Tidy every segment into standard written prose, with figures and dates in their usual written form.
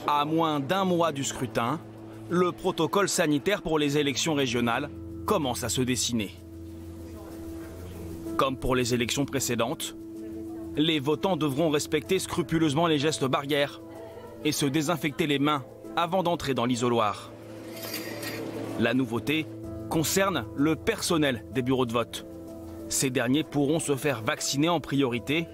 À moins d'un mois du scrutin, le protocole sanitaire pour les élections régionales commence à se dessiner. Comme pour les élections précédentes, les votants devront respecter scrupuleusement les gestes barrières et se désinfecter les mains avant d'entrer dans l'isoloir. La nouveauté concerne le personnel des bureaux de vote. Ces derniers pourront se faire vacciner en priorité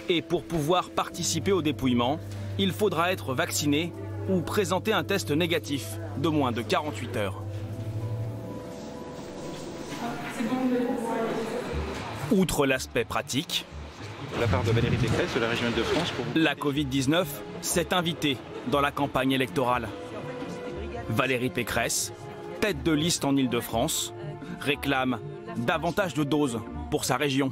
et pour pouvoir participer au dépouillement, il faudra être vacciné ou présenter un test négatif de moins de 48 heures. Outre l'aspect pratique, de la part de Valérie Pécresse de la région Île-de-France pour vous... La Covid-19 s'est invitée dans la campagne électorale. Valérie Pécresse, tête de liste en Île-de-France, réclame davantage de doses pour sa région.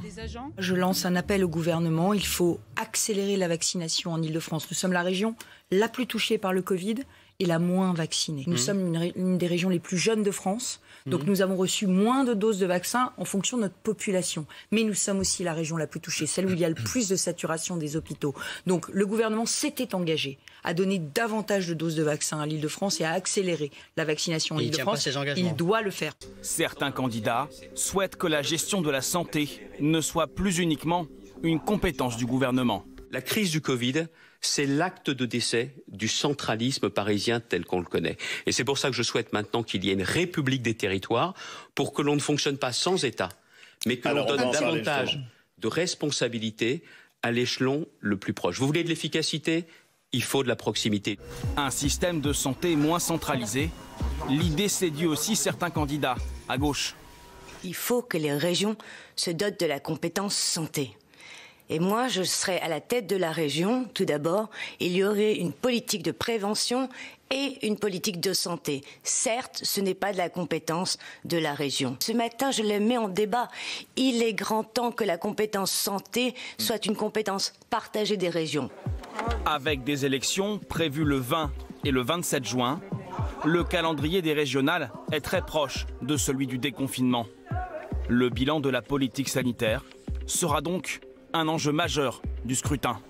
Je lance un appel au gouvernement, il faut accélérer la vaccination en Île-de-France. Nous sommes la région la plus touchée par le Covid et la moins vaccinée. Nous sommes une des régions les plus jeunes de France, donc nous avons reçu moins de doses de vaccins en fonction de notre population. Mais nous sommes aussi la région la plus touchée, celle où il y a le plus de saturation des hôpitaux. Donc le gouvernement s'était engagé à donner davantage de doses de vaccins à l'Île-de-France et à accélérer la vaccination en Île-de-France. Il doit le faire. Certains candidats souhaitent que la gestion de la santé ne soit plus uniquement une compétence du gouvernement. La crise du Covid, c'est l'acte de décès du centralisme parisien tel qu'on le connaît. Et c'est pour ça que je souhaite maintenant qu'il y ait une république des territoires pour que l'on ne fonctionne pas sans État, mais que l'on donne davantage de responsabilités à l'échelon le plus proche. Vous voulez de l'efficacité ? Il faut de la proximité. Un système de santé moins centralisé, l'idée séduit aussi certains candidats à gauche. Il faut que les régions se dotent de la compétence santé. Et moi, je serais à la tête de la région. Tout d'abord, il y aurait une politique de prévention et une politique de santé. Certes, ce n'est pas de la compétence de la région. Ce matin, je le mets en débat. Il est grand temps que la compétence santé soit une compétence partagée des régions. Avec des élections prévues le 20 et le 27 juin, le calendrier des régionales est très proche de celui du déconfinement. Le bilan de la politique sanitaire sera donc un enjeu majeur du scrutin.